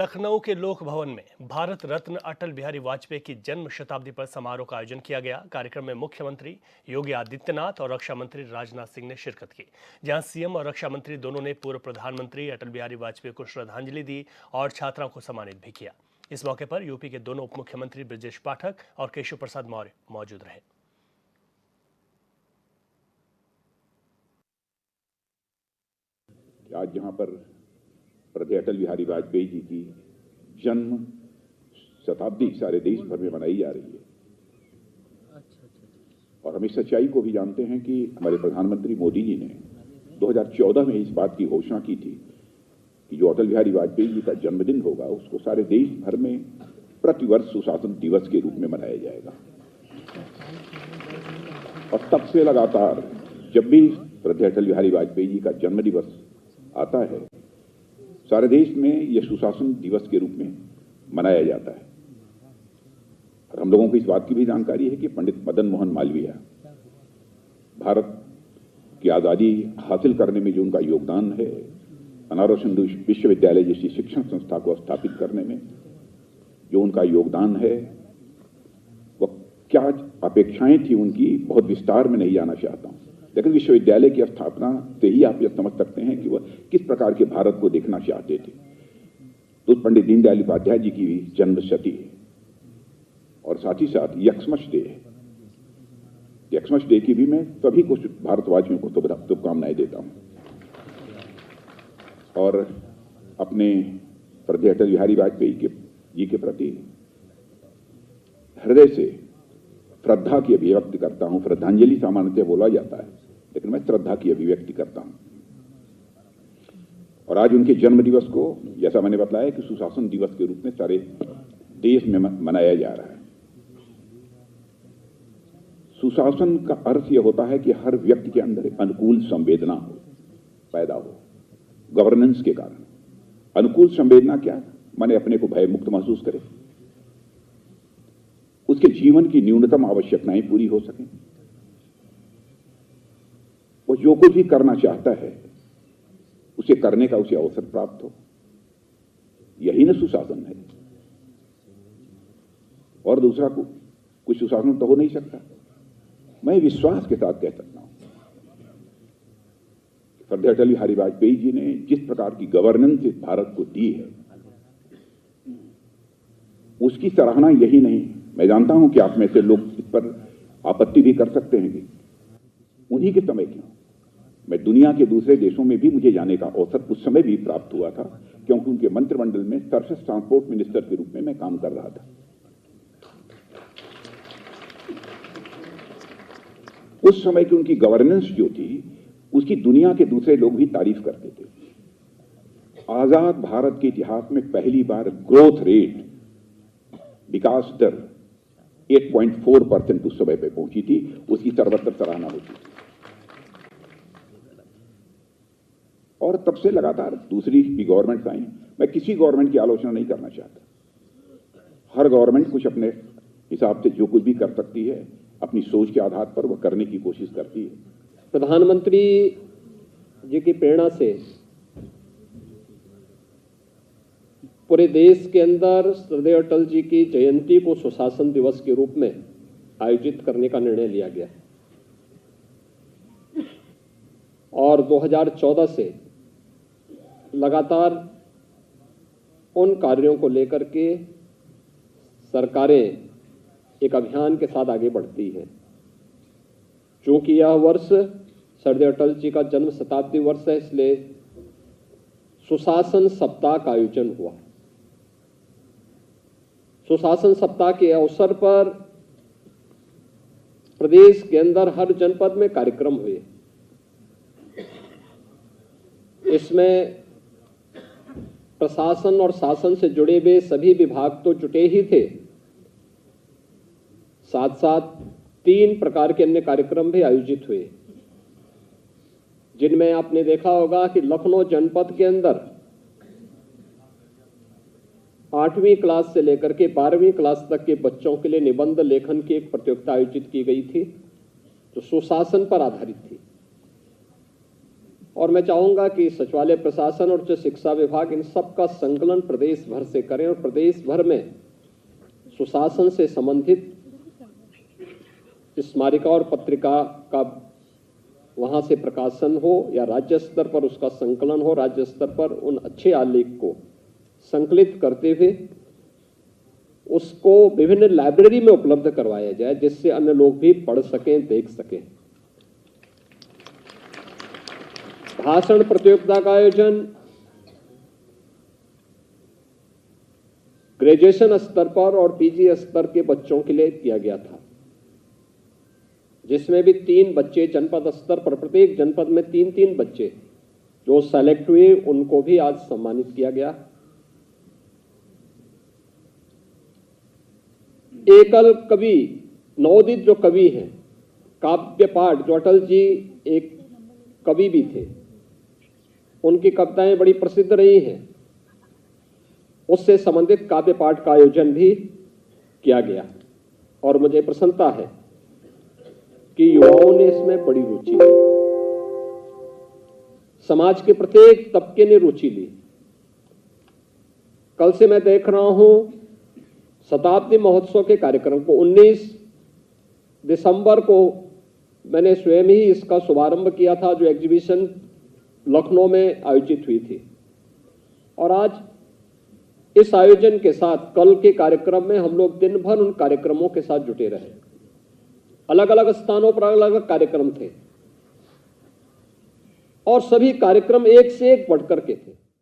लखनऊ के लोक भवन में भारत रत्न अटल बिहारी वाजपेयी की जन्म शताब्दी पर समारोह का आयोजन किया गया। कार्यक्रम में मुख्यमंत्री योगी आदित्यनाथ और रक्षा मंत्री राजनाथ सिंह ने शिरकत की, जहां सीएम और रक्षा मंत्री दोनों ने पूर्व प्रधानमंत्री अटल बिहारी वाजपेयी को श्रद्धांजलि दी और छात्राओं को सम्मानित भी किया। इस मौके पर यूपी के दोनों उप मुख्यमंत्री ब्रजेश पाठक और केशव प्रसाद मौर्य मौजूद रहे। आज यहाँ पर अटल बिहारी वाजपेयी जी की जन्म शताब्दी सारे देश भर में मनाई जा रही है। और हम इस सच्चाई को भी जानते हैं कि हमारे प्रधानमंत्री मोदी जी ने 2014 में इस बात की घोषणा की थी कि जो अटल बिहारी वाजपेयी जी का जन्मदिन होगा उसको सारे देश भर में प्रतिवर्ष सुशासन दिवस के रूप में मनाया जाएगा। और तब से लगातार जब भी अटल बिहारी वाजपेयी जी का जन्म दिवस आता है, सारे देश में यह सुशासन दिवस के रूप में मनाया जाता है। और हम लोगों को इस बात की भी जानकारी है कि पंडित मदन मोहन मालवीय भारत की आज़ादी हासिल करने में जो उनका योगदान है, बनारस हिंदू विश्वविद्यालय जैसी शिक्षण संस्था को स्थापित करने में जो उनका योगदान है, वह क्या अपेक्षाएं थी उनकी, बहुत विस्तार में नहीं जाना चाहता हूं। लेकिन विश्वविद्यालय की स्थापना से ही आप यह समझ सकते हैं कि वह किस प्रकार के भारत को देखना चाहते थे। तो पंडित दीनदयाल उपाध्याय जी की जन्मशती है और साथ ही साथ यक्समस डे है। यक्समस डे की भी मैं सभी को भारतवासियों को शुभकामनाएं देता हूं और अपने अटल बिहारी वाजपेयी जी के प्रति हृदय से श्रद्धा की अभिव्यक्ति करता हूं। श्रद्धांजलि सामान्यतः बोला जाता है, लेकिन मैं श्रद्धा की अभिव्यक्ति करता हूं। और आज उनके जन्म दिवस को, जैसा मैंने बताया, कि सुशासन दिवस के रूप में सारे देश में मनाया जा रहा है। सुशासन का अर्थ यह होता है कि हर व्यक्ति के अंदर अनुकूल संवेदना पैदा हो। गवर्नेंस के कारण अनुकूल संवेदना क्या, माने अपने को भय मुक्त महसूस करे, उसके जीवन की न्यूनतम आवश्यकताएं पूरी हो सकें, वो जो कुछ भी करना चाहता है उसे करने का उसे अवसर प्राप्त हो। यही न सुशासन है। और दूसरा कुछ सुशासन तो हो नहीं सकता। मैं विश्वास के साथ कह सकता हूं, अटल बिहारी वाजपेयी जी ने जिस प्रकार की गवर्नेंस इस भारत को दी है, उसकी सराहना यही नहीं। मैं जानता हूं कि आप में से लोग इस पर आपत्ति भी कर सकते हैं कि उन्हीं के समय क्यों। मैं दुनिया के दूसरे देशों में भी मुझे जाने का अवसर उस समय भी प्राप्त हुआ था, क्योंकि उनके मंत्रिमंडल में सरफेस ट्रांसपोर्ट मिनिस्टर के रूप में मैं काम कर रहा था। उस समय की उनकी गवर्नेंस जो थी, उसकी दुनिया के दूसरे लोग भी तारीफ करते थे। आजाद भारत के इतिहास में पहली बार ग्रोथ रेट, विकास दर 8.4% उस समय पे पहुंची थी। उसकी सर्वत्र सराहना होती थी। और तब से लगातार दूसरी भी गवर्नमेंट आई। मैं किसी गवर्नमेंट की आलोचना नहीं करना चाहता। हर गवर्नमेंट कुछ अपने हिसाब से जो कुछ भी कर सकती है, अपनी सोच के आधार पर वह करने की कोशिश करती है। प्रधानमंत्री जी की प्रेरणा से पूरे देश के अंदर श्रद्धेय अटल जी की जयंती को सुशासन दिवस के रूप में आयोजित करने का निर्णय लिया गया और 2014 से लगातार उन कार्यों को लेकर के सरकारें एक अभियान के साथ आगे बढ़ती हैं। चूंकि यह वर्ष श्रद्धेय अटल जी का जन्म शताब्दी वर्ष है, इसलिए सुशासन सप्ताह का आयोजन हुआ। सुशासन सप्ताह के अवसर पर प्रदेश के अंदर हर जनपद में कार्यक्रम हुए। इसमें प्रशासन और शासन से जुड़े हुए सभी विभाग तो जुटे ही थे, साथ साथ 3 प्रकार के अन्य कार्यक्रम भी आयोजित हुए, जिनमें आपने देखा होगा कि लखनऊ जनपद के अंदर 8वीं क्लास से लेकर के 12वीं क्लास तक के बच्चों के लिए निबंध लेखन की एक प्रतियोगिता आयोजित की गई थी, जो सुशासन पर आधारित थी। और मैं चाहूंगा कि सचिवालय प्रशासन और उच्च शिक्षा विभाग इन सब का संकलन प्रदेश भर से करें और प्रदेश भर में सुशासन से संबंधित स्मारिका और पत्रिका का वहां से प्रकाशन हो या राज्य स्तर पर उसका संकलन हो, राज्य स्तर पर उन अच्छे आलेख को संकलित करते हुए उसको विभिन्न लाइब्रेरी में उपलब्ध करवाया जाए, जिससे अन्य लोग भी पढ़ सकें, देख सकें। भाषण प्रतियोगिता का आयोजन ग्रेजुएशन स्तर पर और पीजी स्तर के बच्चों के लिए किया गया था, जिसमें भी 3 बच्चे जनपद स्तर पर, प्रत्येक जनपद में 3-3 बच्चे जो सेलेक्ट हुए उनको भी आज सम्मानित किया गया। एकल कवि नवोदित जो कवि हैं, काव्य पाठ, जो अटल जी एक कवि भी थे, उनकी कविताएं बड़ी प्रसिद्ध रही हैं, उससे संबंधित काव्य पाठ का आयोजन भी किया गया और मुझे प्रसन्नता है कि युवाओं ने इसमें बड़ी रुचि ली, समाज के प्रत्येक तबके ने रुचि ली। कल से मैं देख रहा हूं शताब्दी महोत्सव के कार्यक्रम को 19 दिसंबर को मैंने स्वयं ही इसका शुभारंभ किया था, जो एग्जीबिशन लखनऊ में आयोजित हुई थी। और आज इस आयोजन के साथ कल के कार्यक्रम में हम लोग दिन भर उन कार्यक्रमों के साथ जुटे रहे। अलग अलग स्थानों पर अलग अलग कार्यक्रम थे और सभी कार्यक्रम एक से एक बढ़ कर के थे।